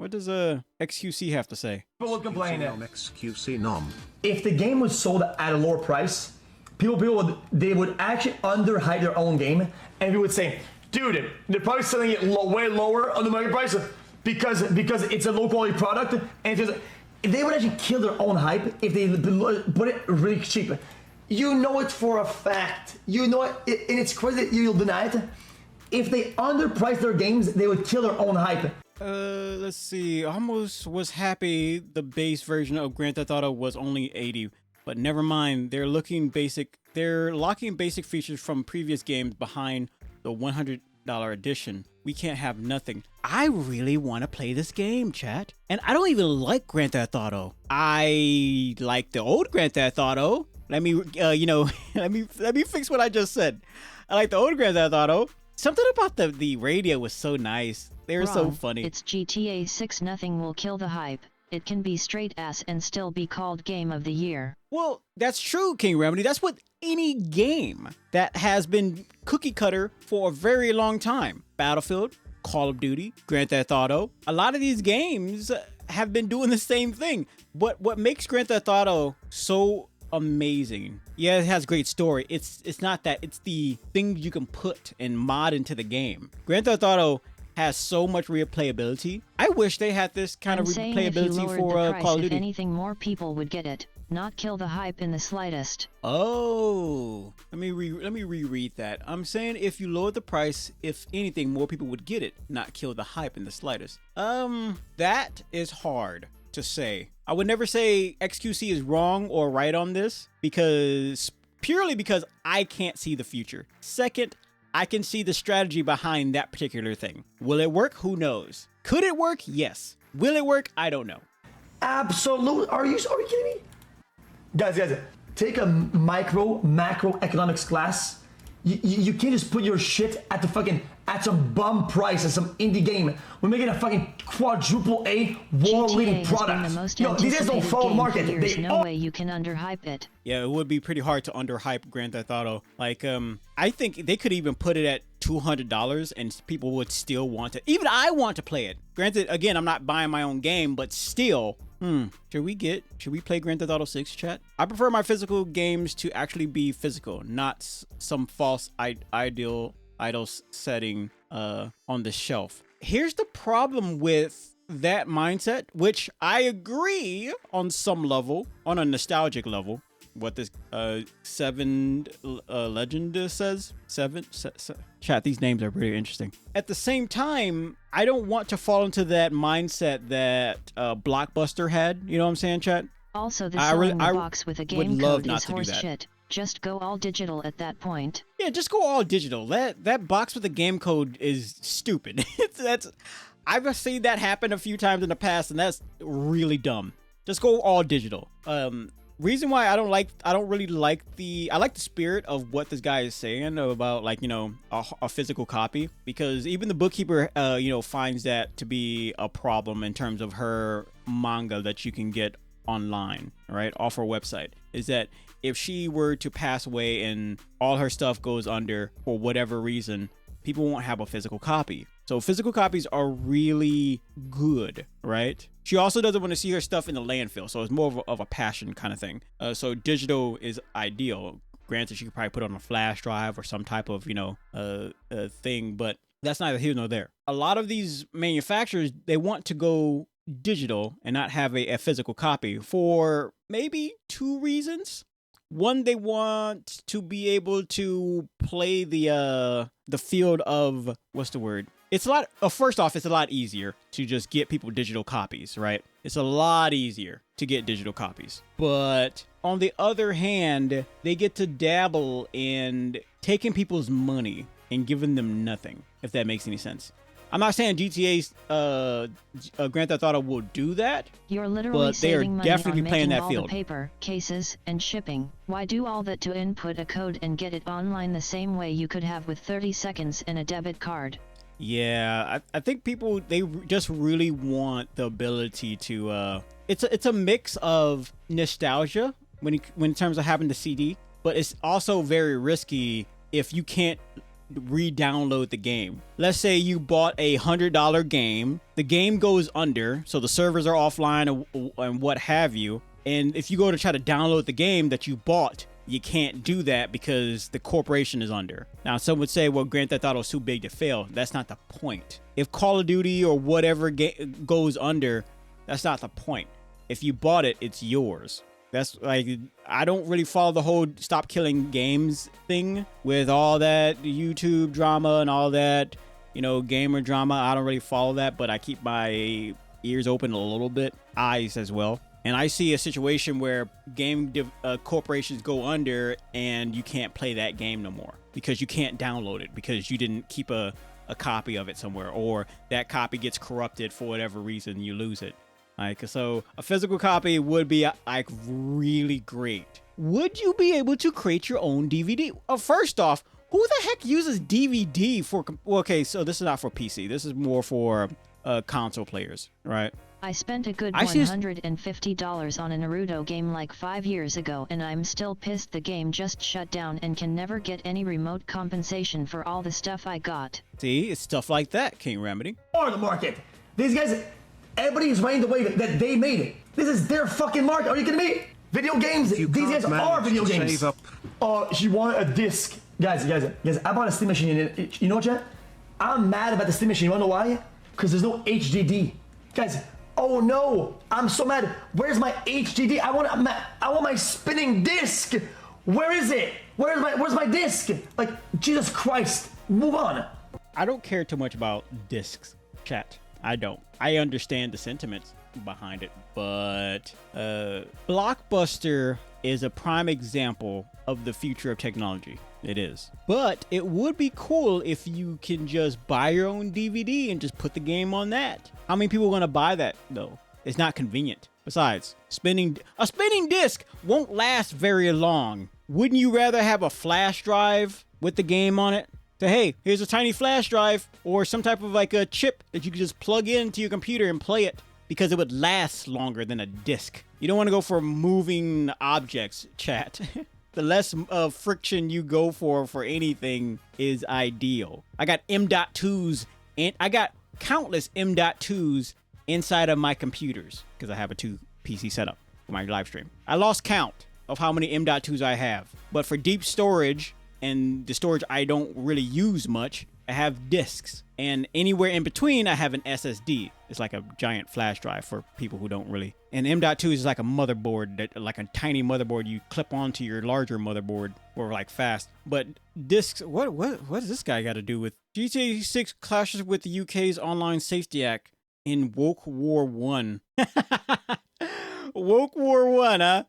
What does xQc have to say? People would complain xQc nom. if the game was sold at a lower price, people would actually underhype their own game, and people would say, dude, they're probably selling it way lower on the market price because it's a low quality product, and they would actually kill their own hype if they put it really cheap. You know it for a fact. You know it, and it's crazy that you'll deny it. If they underprice their games, they would kill their own hype. Let's see. I almost was happy the base version of Grand Theft Auto was only 80, but never mind. They're locking basic features from previous games behind the $100 edition. We can't have nothing. I really want to play this game, chat. And I don't even like Grand Theft Auto. I like the old Grand Theft Auto. Let me, let me fix what I just said. I like the old Grand Theft Auto. Something about the radio was so nice. They were so funny. It's GTA 6. Nothing will kill the hype. It can be straight ass and still be called Game of the Year. Well, that's true, King Remedy. That's what any game that has been cookie cutter for a very long time. Battlefield, Call of Duty, Grand Theft Auto. A lot of these games have been doing the same thing. But what makes Grand Theft Auto so amazing? Yeah, it has great story. It's not that. It's the things you can put and mod into the game. Grand Theft Auto has so much replayability. I wish they had this kind of replayability for Call of Duty. If anything, more people would get it, not kill the hype in the slightest. Oh, let me reread that. I'm saying if you lower the price, if anything, more people would get it, not kill the hype in the slightest. That is hard to say. I would never say xQc is wrong or right on this purely because I can't see the future. Second, I can see the strategy behind that particular thing. Will it work? Who knows? Could it work? Yes. Will it work? I don't know. Absolutely. Are you kidding me? Guys, take a macroeconomics class. You can't just put your shit at some bum price at some indie game. We're making a fucking quadruple A world-leading product. Yo, these guys don't follow the market. There's no way you can underhype it. Yeah, it would be pretty hard to underhype Grand Theft Auto. Like, I think they could even put it at $200 and people would still want it. Even I want to play it. Granted, again, I'm not buying my own game, but still. Should we play Grand Theft Auto 6, chat? I prefer my physical games to actually be physical, not some false idol setting on the shelf. Here's the problem with that mindset, which I agree on some level, on a nostalgic level. What this Seven Legend says. Chat, these names are pretty interesting. At the same time, I don't want to fall into that mindset that Blockbuster had. You know what I'm saying, chat? Also, the selling the box with a game code is horse shit. Just go all digital at that point. Yeah, just go all digital. That box with the game code is stupid. I've seen that happen a few times in the past, and that's really dumb. Just go all digital. Reason why I don't really like I like the spirit of what this guy is saying about, like, a physical copy, because even the Bookkeeper finds that to be a problem in terms of her manga that you can get online, right, off her website, is that if she were to pass away and all her stuff goes under for whatever reason, people won't have a physical copy. So physical copies are really good, right? She also doesn't want to see her stuff in the landfill, so it's more of a passion kind of thing. So digital is ideal. Granted, she could probably put it on a flash drive or some type of, thing, but that's neither here nor there. A lot of these manufacturers, they want to go digital and not have a physical copy for maybe two reasons. One, they want to be able to play the field of, what's the word? It's a lot, first off, it's a lot easier to just get people digital copies, right? It's a lot easier to get digital copies. But on the other hand, they get to dabble in taking people's money and giving them nothing, if that makes any sense. I'm not saying GTA's Grand Theft Auto will do that. You're literally saving money definitely on playing making that all field. the paper, cases, and shipping. Why do all that to input a code and get it online the same way you could have with 30 seconds and a debit card? Yeah, I think people, they just really want the ability to, it's a mix of nostalgia when in terms of having the CD, but it's also very risky if you can't re-download the game. Let's say you bought a $100 game, the game goes under, so the servers are offline and what have you. And if you go to try to download the game that you bought, you can't do that because the corporation is under. Now, some would say, well, Grand Theft Auto is too big to fail. That's not the point. If Call of Duty or whatever goes under, that's not the point. If you bought it, it's yours. That's like, I don't really follow the whole stop killing games thing with all that YouTube drama and all that, you know, gamer drama. I don't really follow that, but I keep my ears open a little bit, eyes as well. And I see a situation where game corporations go under and you can't play that game no more because you can't download it because you didn't keep a copy of it somewhere, or that copy gets corrupted for whatever reason, you lose it. Like, so a physical copy would be like really great. Would you be able to create your own DVD? First off, who the heck uses DVD for? Well, okay, so this is not for PC. This is more for console players, right? I spent a good $150 on a Naruto game like 5 years ago, and I'm still pissed the game just shut down and can never get any remote compensation for all the stuff I got. See, it's stuff like that, King Remedy. Or the market. These guys, everybody's running the way that they made it. This is their fucking market. Are you kidding me? Video games. These guys are video games. She wanted a disc. Guys, I bought a Steam machine. And you know what, chat? I'm mad about the Steam machine. You wanna know why? Because there's no HDD. Guys, oh no, I'm so mad. Where's my HDD? I want my spinning disc. Where is it? Where's my disc? Like, Jesus Christ, move on. I don't care too much about discs, chat. I don't. I understand the sentiments behind it, but Blockbuster is a prime example of the future of technology. It is. But it would be cool if you can just buy your own DVD and just put the game on that. How many people are going to buy that, though? It's not convenient. Besides, a spinning disc won't last very long. Wouldn't you rather have a flash drive with the game on it? Say, hey, here's a tiny flash drive or some type of like a chip that you can just plug into your computer and play it, because it would last longer than a disc. You don't want to go for moving objects, chat. The less friction you go for anything is ideal. I got M.2s and I got countless M.2s inside of my computers because I have a 2 PC setup for my live stream. I lost count of how many M.2s I have, but for deep storage and the storage I don't really use much, I have discs, and anywhere in between I have an SSD. It's like a giant flash drive for people who don't really. And M.2 is like a motherboard, like a tiny motherboard you clip onto your larger motherboard for like fast. But discs, what does this guy got to do with GTA 6 clashes with the UK's Online Safety Act in Woke War 1? Woke War 1, huh?